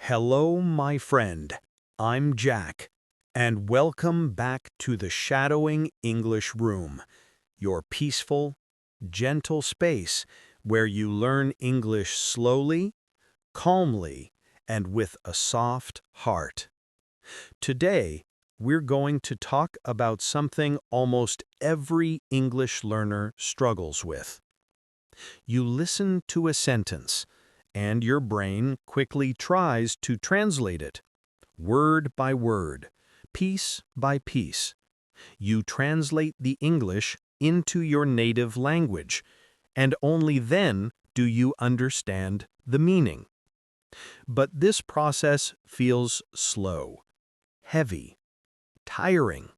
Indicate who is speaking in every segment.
Speaker 1: Hello, my friend. I'm Jack, and welcome back to the Shadowing English Room, your peaceful, gentle space where you learn English slowly, calmly, and with a soft heart. Today, we're going to talk about something almost every English learner struggles with. You listen to a sentence, and your brain quickly tries to translate it, word by word, piece by piece. You translate the English into your native language, and only then do you understand the meaning. But this process feels slow, heavy, tiring,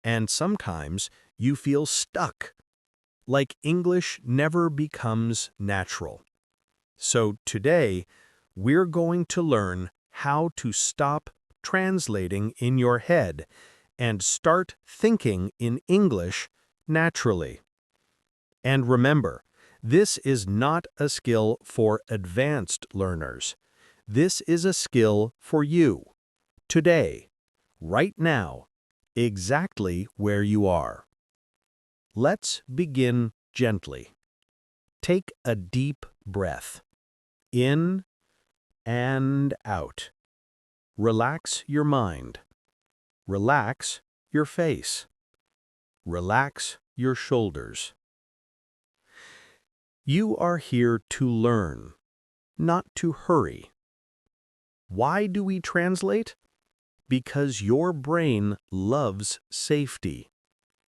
Speaker 1: and sometimes you feel stuck, like English never becomes natural. So today, we're going to learn how to stop translating in your head and start thinking in English naturally. And remember, this is not a skill for advanced learners. This is a skill for you, today, right now, exactly where you are. Let's begin gently. Take a deep breath. In and out. Relax your mind. Relax your face. Relax your shoulders. You are here to learn, not to hurry. Why do we translate? Because your brain loves safety.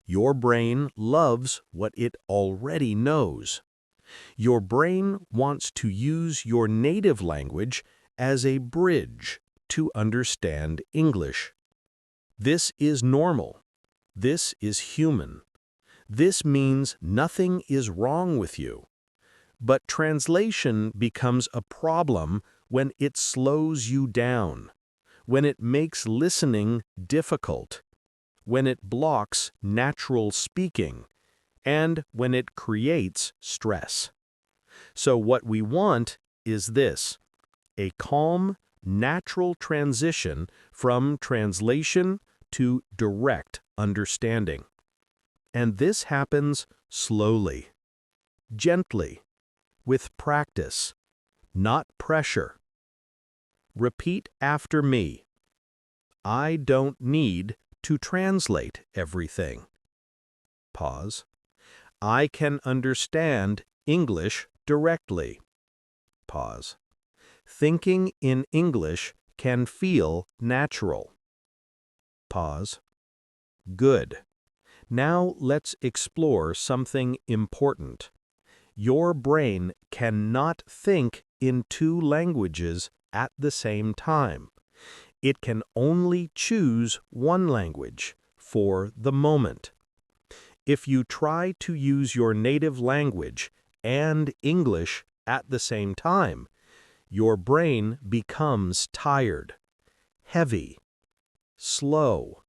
Speaker 1: Your brain loves what it already knows. Your brain wants to use your native language as a bridge to understand English. This is normal. This is human. This means nothing is wrong with you. But translation becomes a problem when it slows you down, when it makes listening difficult, when it blocks natural speaking, and when it creates stress. So what we want is this: a calm, natural transition from translation to direct understanding. And this happens slowly, gently, with practice, not pressure. Repeat after me. I don't need to translate everything. Pause. I can understand English directly. Pause. Thinking in English can feel natural. Pause. Good. Now let's explore something important. Your brain cannot think in two languages at the same time. It can only choose one language for the moment. If you try to use your native language and English at the same time, your brain becomes tired, heavy, slow.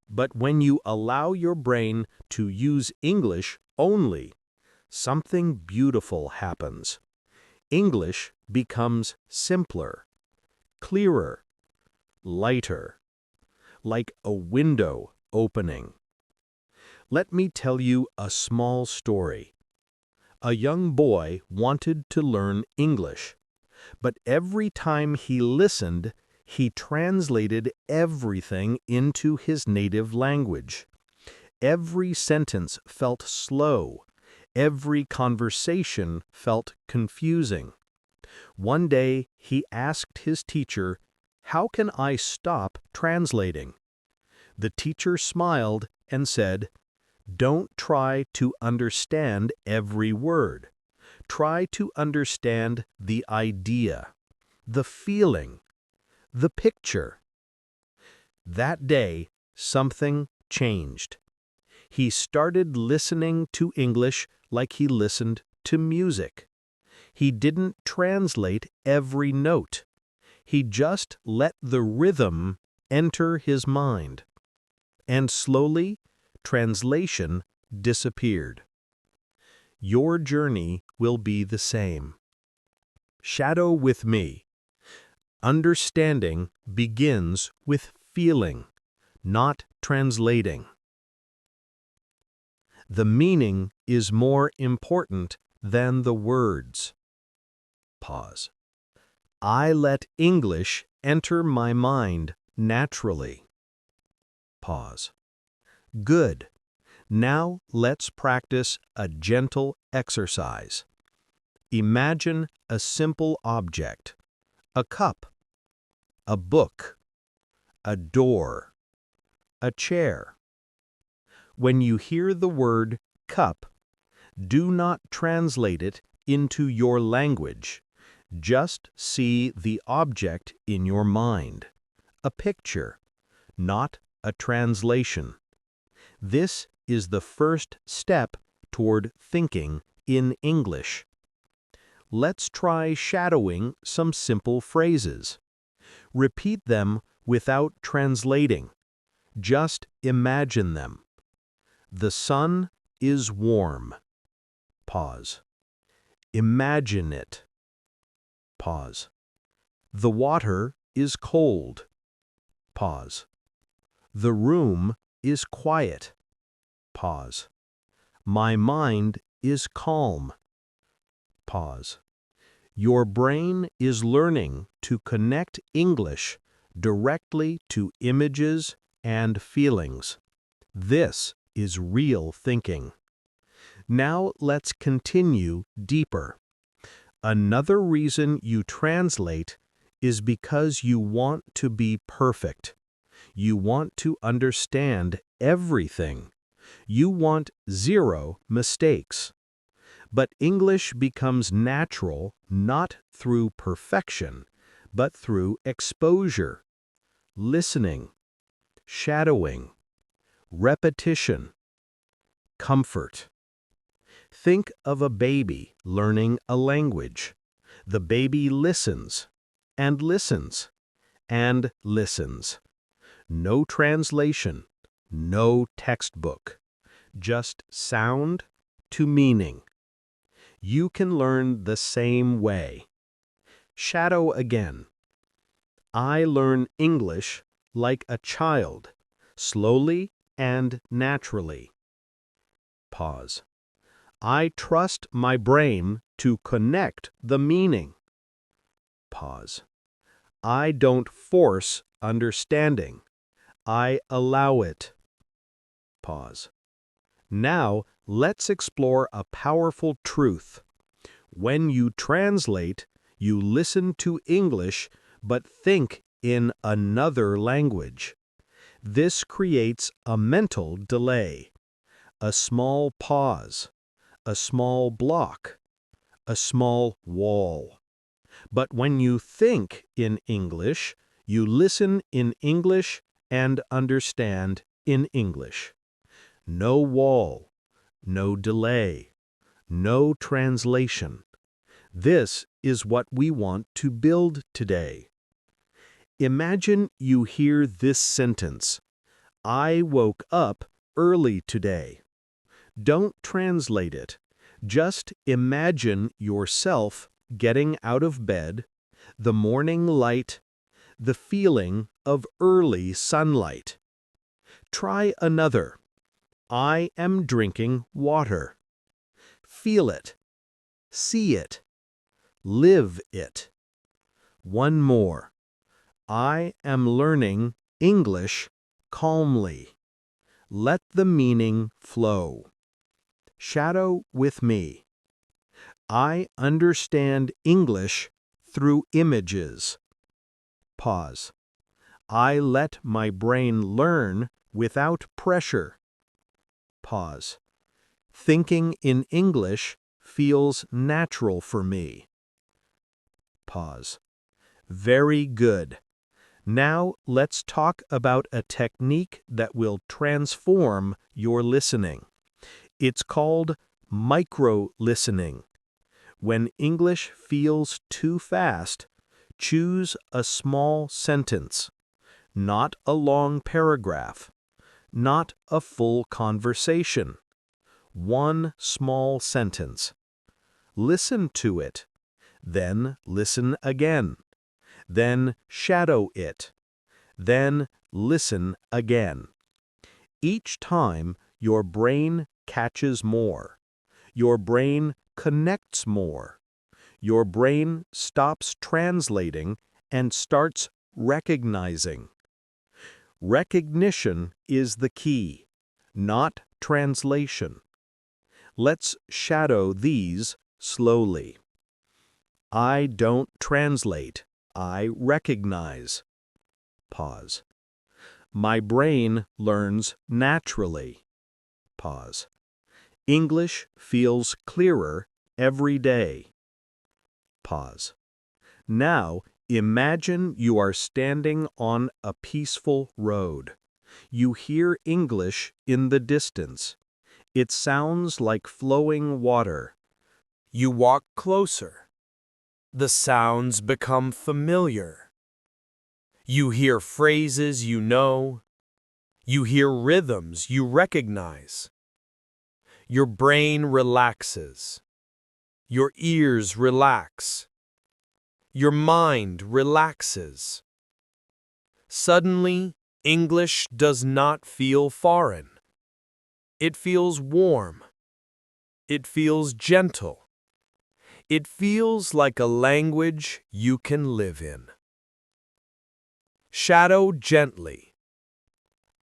Speaker 1: But when you allow your brain to use English only, something beautiful happens. English becomes simpler, clearer, lighter, like a window opening. Let me tell you a small story. A young boy wanted to learn English, but every time he listened, he translated everything into his native language. Every sentence felt slow. Every conversation felt confusing. One day, he asked his teacher, "How can I stop translating?" The teacher smiled and said, "Don't try to understand every word. Try to understand the idea, the feeling, the picture." That day, something changed. He started listening to English like he listened to music. He didn't translate every note. He just let the rhythm enter his mind. And slowly, translation disappeared. Your journey will be the same. Shadow with me. Understanding begins with feeling, not translating. The meaning is more important than the words. Pause. I let English enter my mind naturally. Pause. Good. Now let's practice a gentle exercise. Imagine a simple object, a cup, a book, a door, a chair. When you hear the word cup, do not translate it into your language. Just see the object in your mind, a picture, not a translation. This is the first step toward thinking in English. Let's try shadowing some simple phrases. Repeat them without translating. Just imagine them. The sun is warm. Pause. Imagine it. Pause. The water is cold. Pause. The room is quiet. Pause. My mind is calm. Pause. Your brain is learning to connect English directly to images and feelings. This is real thinking. Now let's continue deeper. Another reason you translate is because you want to be perfect. You want to understand everything. You want zero mistakes. But English becomes natural not through perfection, but through exposure, listening, shadowing, repetition, comfort. Think of a baby learning a language. The baby listens, and listens, and listens. No translation, no textbook, just sound to meaning. You can learn the same way. Shadow again. I learn English like a child, slowly and naturally. Pause. I trust my brain to connect the meaning. Pause. I don't force understanding. I allow it. Pause. Now, let's explore a powerful truth. When you translate, you listen to English but think in another language. This creates a mental delay, a small pause, a small block, a small wall. But when you think in English, you listen in English and understand in English. No wall, no delay, no translation. This is what we want to build today. Imagine you hear this sentence, I woke up early today. Don't translate it. Just imagine yourself getting out of bed, the morning light, the feeling of early sunlight. Try another. I am drinking water. Feel it. See it. Live it. One more. I am learning English calmly. Let the meaning flow. Shadow with me. I understand English through images. Pause. I let my brain learn without pressure. Pause. Thinking in English feels natural for me. Pause. Very good. Now let's talk about a technique that will transform your listening. It's called micro-listening. When English feels too fast, choose a small sentence, not a long paragraph, not a full conversation. One small sentence. Listen to it. Then listen again. Then shadow it. Then listen again. Each time, your brain catches more. Your brain connects more. Your brain stops translating and starts recognizing. Recognition is the key, not translation. Let's shadow these slowly. I don't translate. I recognize. Pause. My brain learns naturally. Pause. English feels clearer every day. Pause. Now, imagine you are standing on a peaceful road. You hear English in the distance. It sounds like flowing water. You walk closer. The sounds become familiar. You hear phrases you know. You hear rhythms you recognize. Your brain relaxes. Your ears relax. Your mind relaxes. Suddenly, English does not feel foreign. It feels warm. It feels gentle. It feels like a language you can live in. Shadow gently.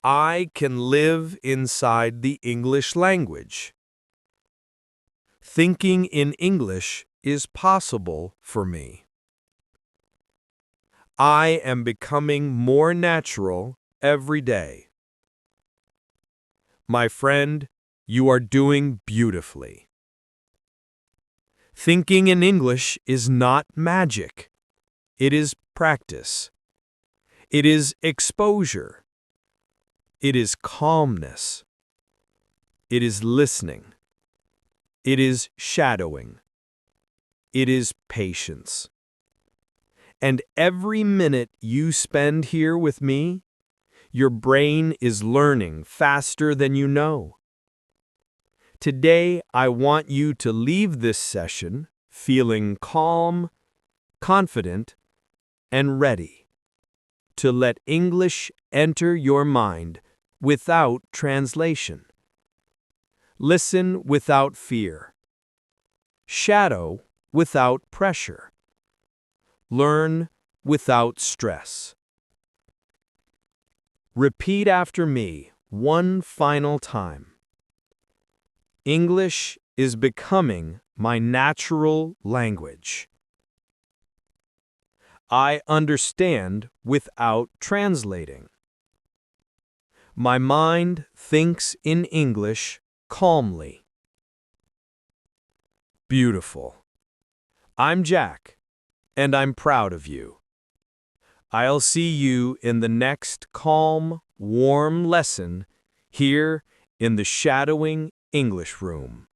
Speaker 1: I can live inside the English language. Thinking in English is possible for me. I am becoming more natural every day. My friend, you are doing beautifully. Thinking in English is not magic. It is practice. It is exposure. It is calmness. It is listening. It is shadowing. It is patience. And every minute you spend here with me, your brain is learning faster than you know. Today, I want you to leave this session feeling calm, confident, and ready to let English enter your mind without translation. Listen without fear. Shadow without pressure. Learn without stress. Repeat after me one final time. English is becoming my natural language. I understand without translating. My mind thinks in English calmly. Beautiful. I'm Jack, and I'm proud of you. I'll see you in the next calm, warm lesson here in the Shadowing English Room.